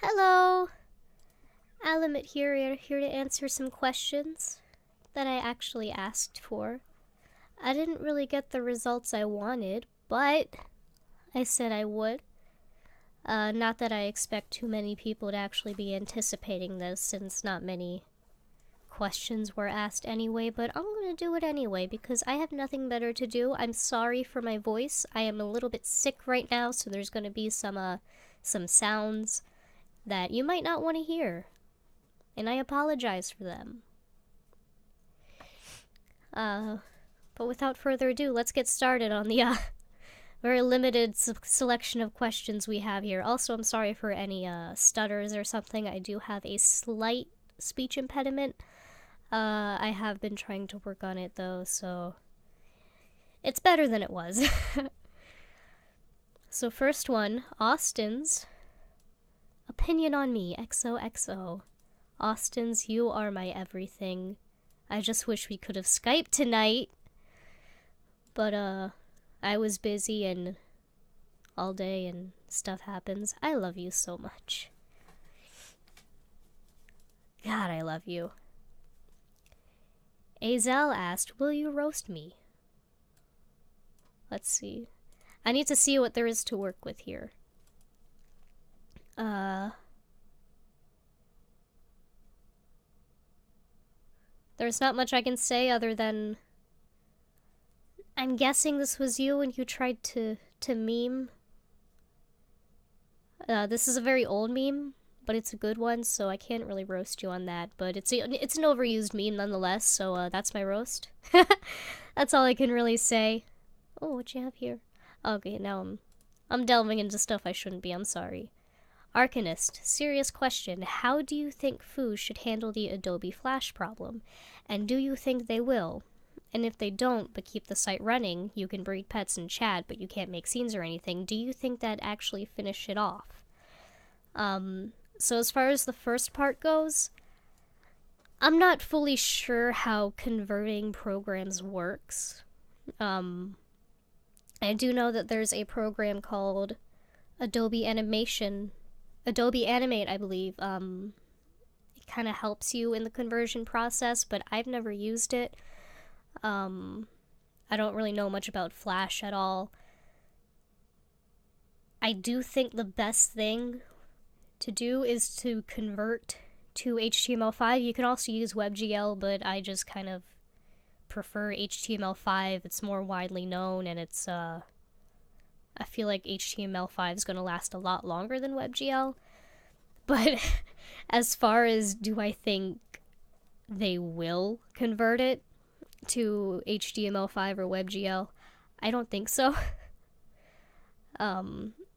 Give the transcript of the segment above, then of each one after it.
Hello! Alamut here to answer some questions that I actually asked for. I didn't really get the results I wanted, but I said I would. Not that I expect too many people to actually be anticipating this, since not many questions were asked anyway, but I'm gonna do it anyway because I have nothing better to do. I'm sorry for my voice. I am a little bit sick right now, so there's gonna be some sounds that you might not want to hear, and I apologize for them. But without further ado, let's get started on the very limited selection of questions we have here. Also, I'm sorry for any stutters or something. I do have a slight speech impediment. I have been trying to work on it though, so it's better than it was. So first one, Austin's opinion on me, XOXO. Austin's, you are my everything. I just wish we could have Skyped tonight. But, I was busy and all day and stuff happens. I love you so much. God, I love you. Azel asked, will you roast me? Let's see. I need to see what there is to work with here. There's not much I can say other than I'm guessing this was you when you tried to meme. This is a very old meme, but it's a good one, so I can't really roast you on that. But it's an overused meme nonetheless, so that's my roast. That's all I can really say. Oh, what you have here? Okay, now I'm delving into stuff I shouldn't be. I'm sorry. Arcanist, serious question. How do you think Foo should handle the Adobe Flash problem? And do you think they will? And if they don't, but keep the site running, you can breed pets and chat, but you can't make scenes or anything, do you think that actually finish it off? So as far as the first part goes, I'm not fully sure how converting programs works. I do know that there's a program called Adobe Animate, I believe. It kind of helps you in the conversion process, but I've never used it. I don't really know much about Flash at all. I do think the best thing to do is to convert to HTML5. You can also use WebGL, but I just kind of prefer HTML5. It's more widely known, and it's, I feel like HTML5 is going to last a lot longer than WebGL. But as far as do I think they will convert it to HTML5 or WebGL, I don't think so.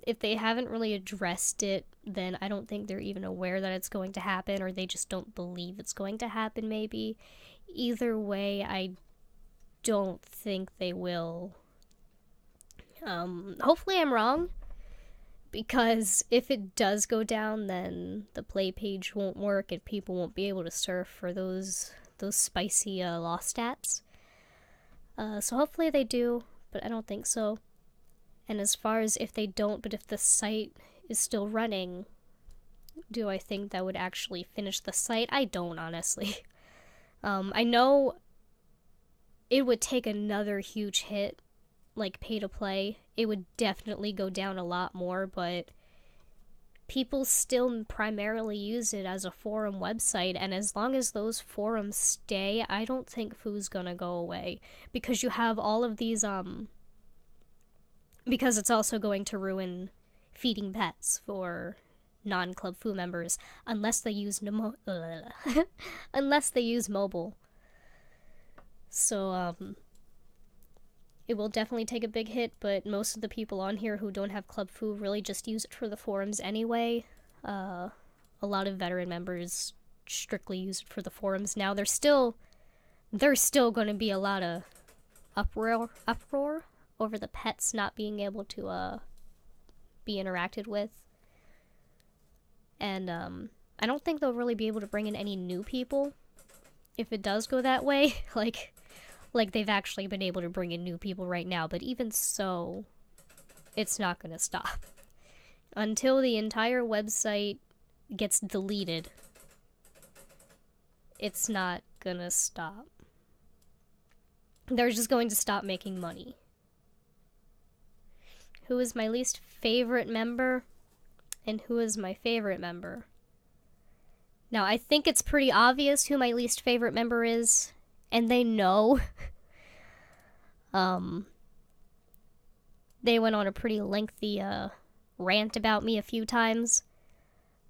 If they haven't really addressed it, then I don't think they're even aware that it's going to happen, or they just don't believe it's going to happen, maybe. Either way, I don't think they will. Hopefully I'm wrong, because if it does go down, then the play page won't work and people won't be able to surf for those spicy loss stats. So hopefully they do, but I don't think so. And as far as if they don't, but if the site is still running, do I think that would actually finish the site? I don't, honestly. I know it would take another huge hit, like pay to play. It would definitely go down a lot more, but people still primarily use it as a forum website, and as long as those forums stay, I don't think Foo's gonna go away, because you have all of these, because it's also going to ruin feeding pets for non-Club Foo members, unless they use unless they use mobile. So, it will definitely take a big hit, but most of the people on here who don't have Club Foo really just use it for the forums anyway. A lot of veteran members strictly use it for the forums now. There's still going to be a lot of uproar over the pets not being able to be interacted with. And I don't think they'll really be able to bring in any new people if it does go that way. Like they've actually been able to bring in new people right now, but even so, it's not gonna stop. Until the entire website gets deleted, it's not gonna stop. They're just going to stop making money. Who is my least favorite member? And who is my favorite member? Now, I think it's pretty obvious who my least favorite member is, and they know. They went on a pretty lengthy rant about me a few times.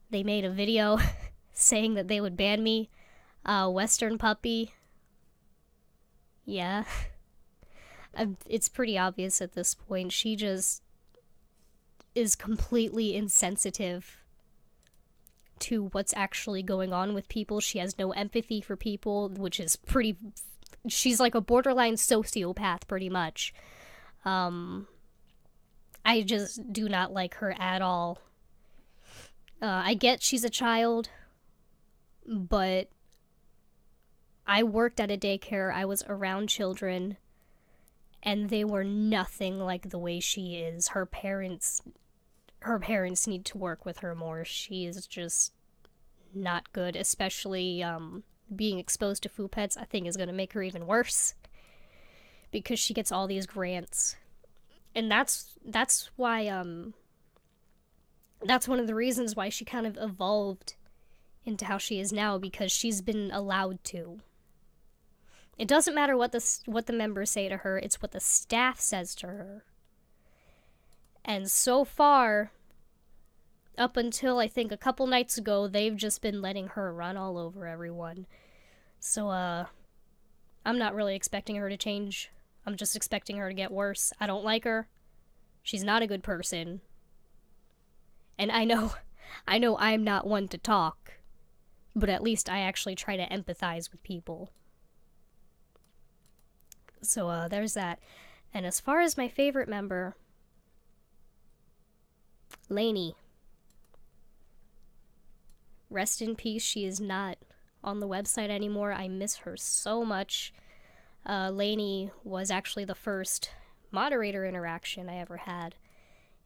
They made a video saying that they would ban me. Western Puppy. Yeah. It's pretty obvious at this point. She just is completely insensitive to what's actually going on with people. She has no empathy for people, which is pretty... She's like a borderline sociopath, pretty much. I just do not like her at all. I get she's a child, but I worked at a daycare. I was around children, and they were nothing like the way she is. Her parents need to work with her more. She is just not good, especially being exposed to FooPets, I think is going to make her even worse, because she gets all these grants. And that's why that's one of the reasons why she kind of evolved into how she is now, because she's been allowed to. It doesn't matter what the members say to her, it's what the staff says to her. And so far, up until I think a couple nights ago, they've just been letting her run all over everyone. So, I'm not really expecting her to change. I'm just expecting her to get worse. I don't like her. She's not a good person. And I know I'm not one to talk, but at least I actually try to empathize with people. So, there's that. And as far as my favorite member, Lainey. Rest in peace, she is not on the website anymore. I miss her so much. Lainey was actually the first moderator interaction I ever had.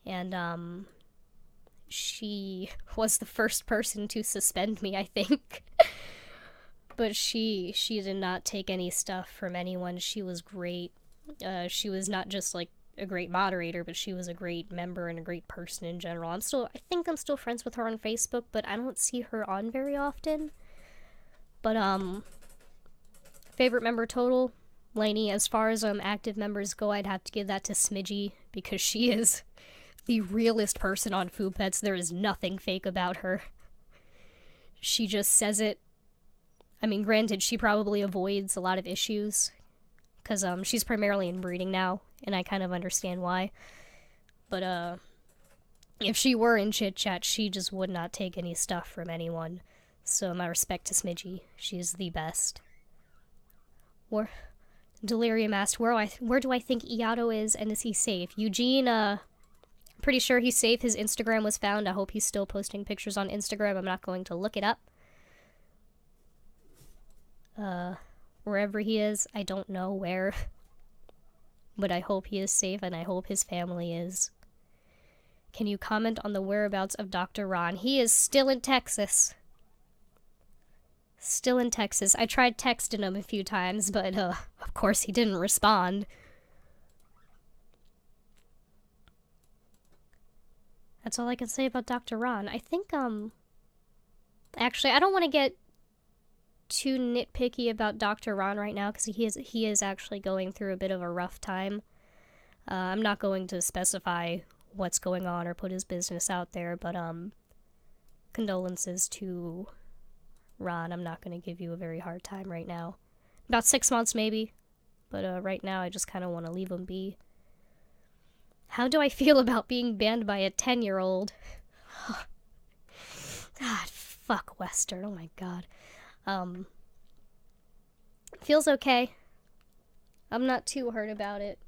And, she was the first person to suspend me, I think. But she did not take any stuff from anyone. She was great. She was not just, like, a great moderator, but she was a great member and a great person in general. I think I'm still friends with her on Facebook, but I don't see her on very often. But, favorite member total, Lainey. As far as, active members go, I'd have to give that to Smidgy, because she is the realest person on FooPets. There is nothing fake about her. She just says it. I mean, granted, she probably avoids a lot of issues, because, she's primarily in breeding now, and I kind of understand why. But, if she were in chit-chat, she just would not take any stuff from anyone. So, my respect to Smidgy. She is the best. Delirium asked, where do I think Iato is, and is he safe? Eugene, pretty sure he's safe. His Instagram was found. I hope he's still posting pictures on Instagram. I'm not going to look it up. Wherever he is, I don't know where. But I hope he is safe, and I hope his family is. Can you comment on the whereabouts of Dr. Ron? He is still in Texas. Still in Texas. I tried texting him a few times, but, of course he didn't respond. That's all I can say about Dr. Ron. I think, actually, I don't want to get too nitpicky about Dr. Ron right now, because he is actually going through a bit of a rough time. I'm not going to specify what's going on or put his business out there, but, condolences to Ron. I'm not going to give you a very hard time right now. About 6 months, maybe. But, right now, I just kind of want to leave him be. How do I feel about being banned by a 10-year-old? God, fuck Western. Oh my god. Feels okay. I'm not too hurt about it.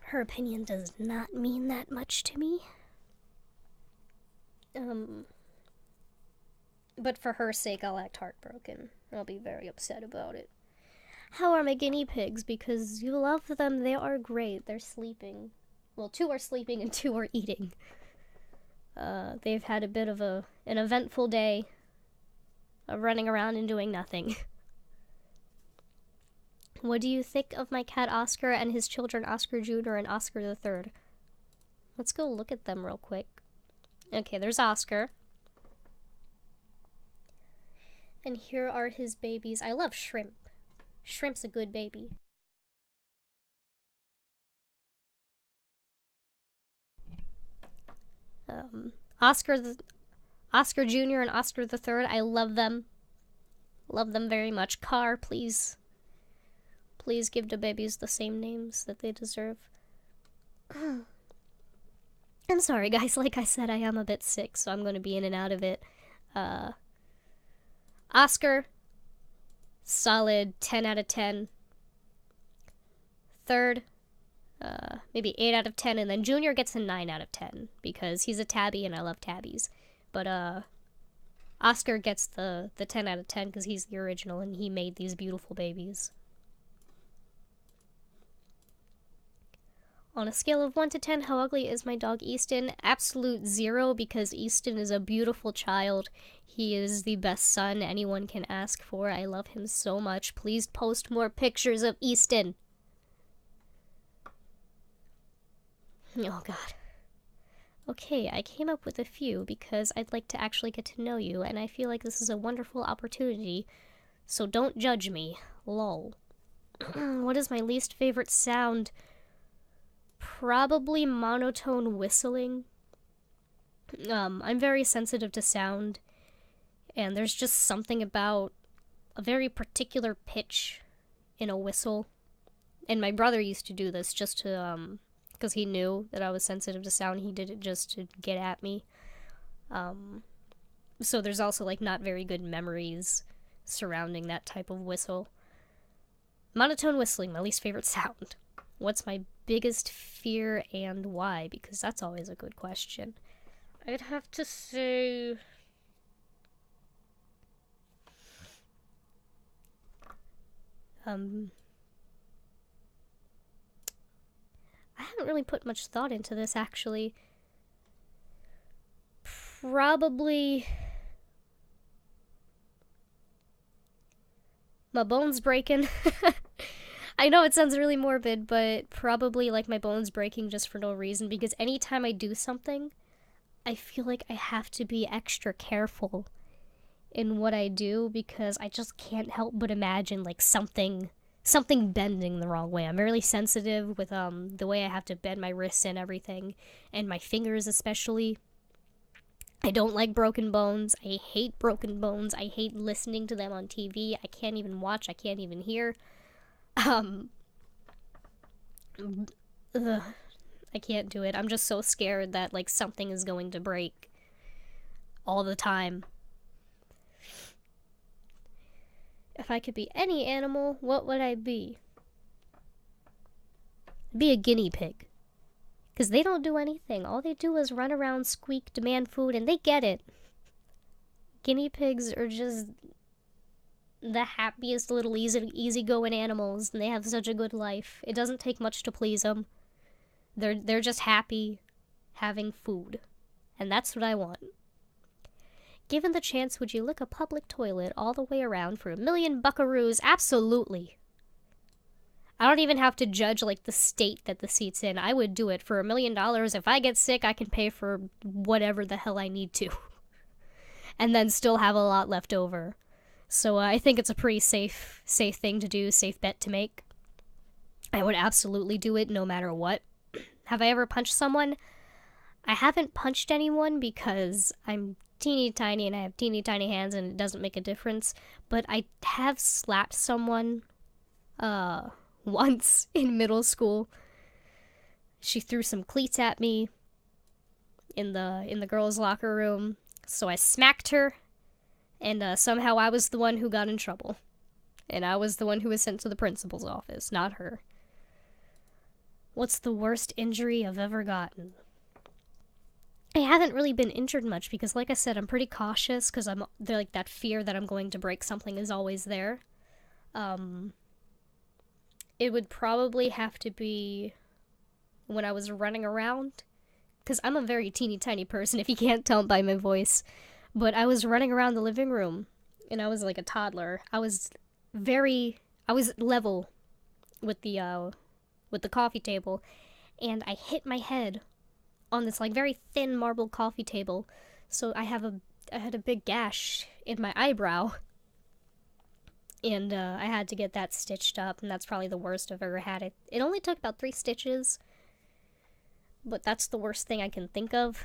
Her opinion does not mean that much to me. But for her sake, I'll act heartbroken. I'll be very upset about it. How are my guinea pigs? Because you love them. They are great. They're sleeping. Well, 2 are sleeping and 2 are eating. They've had a bit of an eventful day of running around and doing nothing. What do you think of my cat Oscar and his children Oscar Jr. and Oscar the Third? Let's go look at them real quick. Okay, there's Oscar. And here are his babies. I love Shrimp. Shrimp's a good baby. Oscar Jr. and Oscar the Third. I love them. Love them very much. Car, please. Please give the babies the same names that they deserve. I'm sorry, guys. Like I said, I am a bit sick, so I'm going to be in and out of it. Oscar, solid 10 out of 10. Third, maybe 8 out of 10, and then Junior gets a 9 out of 10, because he's a tabby and I love tabbies. But, Oscar gets the 10 out of 10 because he's the original and he made these beautiful babies. On a scale of 1 to 10, how ugly is my dog Easton? Absolute 0, because Easton is a beautiful child. He is the best son anyone can ask for. I love him so much. Please post more pictures of Easton. Oh god. Okay, I came up with a few because I'd like to actually get to know you, and I feel like this is a wonderful opportunity, so don't judge me. Lol. What is my least favorite sound? Probably monotone whistling. I'm very sensitive to sound, and there's just something about a very particular pitch in a whistle. And my brother used to do this just to, because he knew that I was sensitive to sound. He did it just to get at me. So there's also, like, not very good memories surrounding that type of whistle. Monotone whistling, my least favorite sound. What's my biggest fear and why? Because that's always a good question. I'd have to say... I haven't really put much thought into this, actually. Probably... my bones breaking. I know it sounds really morbid, but probably like my bones breaking just for no reason, because anytime I do something, I feel like I have to be extra careful in what I do, because I just can't help but imagine like something bending the wrong way. I'm really sensitive with the way I have to bend my wrists and everything, and my fingers especially. I don't like broken bones. I hate broken bones. I hate listening to them on TV. I can't even watch. I can't even hear. I can't do it. I'm just so scared that, like, something is going to break all the time. If I could be any animal, what would I be? I'd be a guinea pig. Because they don't do anything. All they do is run around, squeak, demand food, and they get it. Guinea pigs are just the happiest little easygoing animals, and they have such a good life. It doesn't take much to please them. They're just happy having food, and that's what I want. Given the chance, would you lick a public toilet all the way around for 1,000,000 buckaroos? Absolutely. I don't even have to judge, like, the state that the seat's in. I would do it for $1,000,000. If I get sick, I can pay for whatever the hell I need to. And then still have a lot left over. So I think it's a pretty safe thing to do, safe bet to make. I would absolutely do it no matter what. Have I ever punched someone? I haven't punched anyone because I'm teeny tiny and I have teeny tiny hands and it doesn't make a difference. But I have slapped someone once in middle school. She threw some cleats at me in the girls' locker room. So I smacked her. And somehow I was the one who got in trouble. And I was the one who was sent to the principal's office, not her. What's the worst injury I've ever gotten? I haven't really been injured much because, like I said, I'm pretty cautious because they're like that fear that I'm going to break something is always there. It would probably have to be when I was running around, because I'm a very teeny tiny person if you can't tell by my voice, but I was running around the living room and I was like a toddler. I was level with the coffee table, and I hit my head on this like very thin marble coffee table. So I had a big gash in my eyebrow, and I had to get that stitched up, and that's probably the worst I've ever had. It only took about 3 stitches, but that's the worst thing I can think of,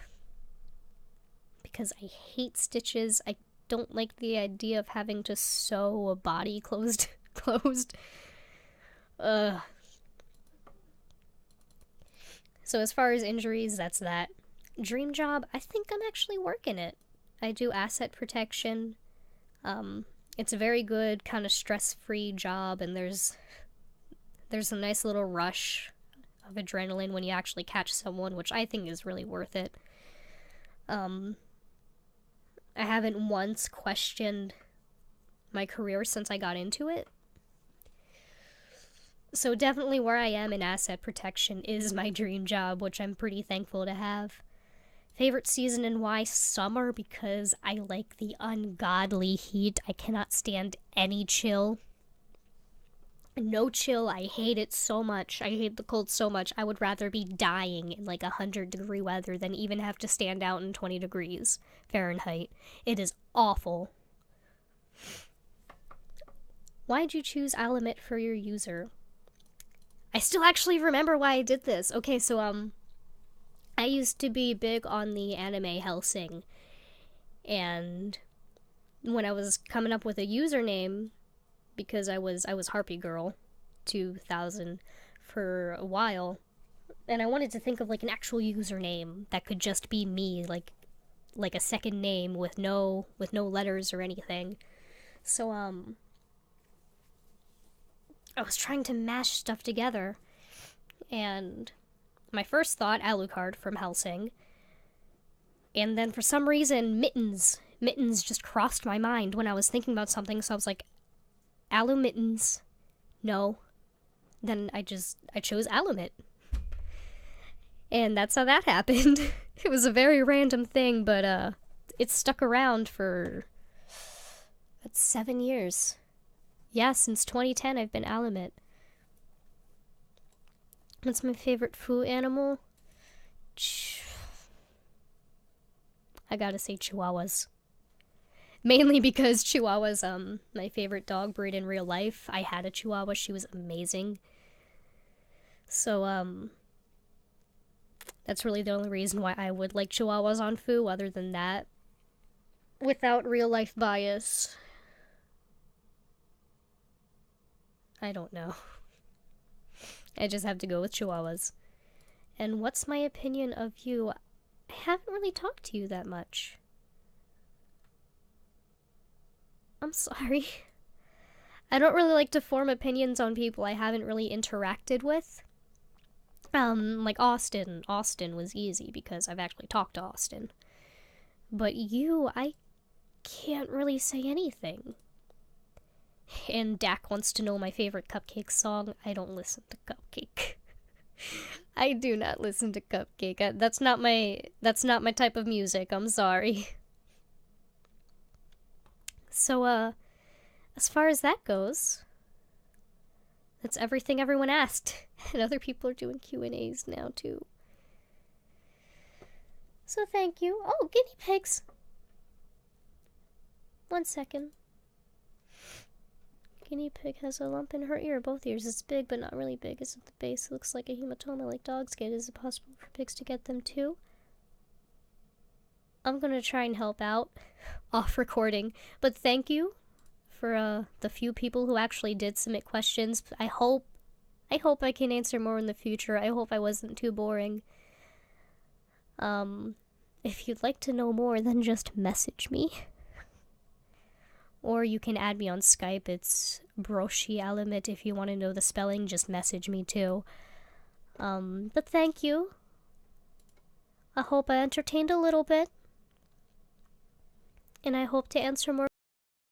because I hate stitches. I don't like the idea of having to sew a body closed. So as far as injuries, that's that. Dream job, I think I'm actually working it. I do asset protection. It's a very good kind of stress-free job, and there's a nice little rush of adrenaline when you actually catch someone, which I think is really worth it. I haven't once questioned my career since I got into it. So definitely where I am in asset protection is my dream job, which I'm pretty thankful to have. Favorite season and why? Summer, because I like the ungodly heat. I cannot stand any chill. No chill, I hate it so much. I hate the cold so much. I would rather be dying in like 100-degree weather than even have to stand out in 20 degrees Fahrenheit. It is awful. Why'd you choose Alamut for your user? I still actually remember why I did this. Okay, so I used to be big on the anime Hellsing, and when I was coming up with a username, because I was Harpy Girl 2000 for a while, and I wanted to think of like an actual username that could just be me, like a second name with no letters or anything. So I was trying to mash stuff together, and my first thought, Alucard from Hellsing, and then for some reason, Mittens just crossed my mind when I was thinking about something, so I was like, Alu Mittens, no. Then I chose Alamut. And that's how that happened. It was a very random thing, but it stuck around for 7 years. Yeah, since 2010 I've been Alamut. What's my favorite foo animal? I gotta say Chihuahuas. Mainly because Chihuahua's my favorite dog breed in real life. I had a Chihuahua, she was amazing. So that's really the only reason why I would like Chihuahuas on foo. Other than that, without real life bias, I don't know. I just have to go with Chihuahuas. And what's my opinion of you? I haven't really talked to you that much. I'm sorry. I don't really like to form opinions on people I haven't really interacted with. Like Austin. Austin was easy because I've actually talked to Austin. But you, I can't really say anything. And Dak wants to know my favorite Cupcake song. I don't listen to Cupcake. I do not listen to Cupcake. That's not my type of music. I'm sorry. So, as far as that goes, that's everything everyone asked. And other people are doing Q&As now, too. So thank you. Oh, guinea pigs. 1 second. Guinea pig has a lump in her ear, both ears. It's big, but not really big. It's at the base. It looks like a hematoma, like dogs get. Is it possible for pigs to get them too? I'm gonna try and help out off recording, but thank you for the few people who actually did submit questions. I hope I can answer more in the future. I hope I wasn't too boring. If you'd like to know more, then just message me. Or you can add me on Skype. It's Broshi Alamut. If you want to know the spelling, just message me too. But thank you. I hope I entertained a little bit. And I hope to answer more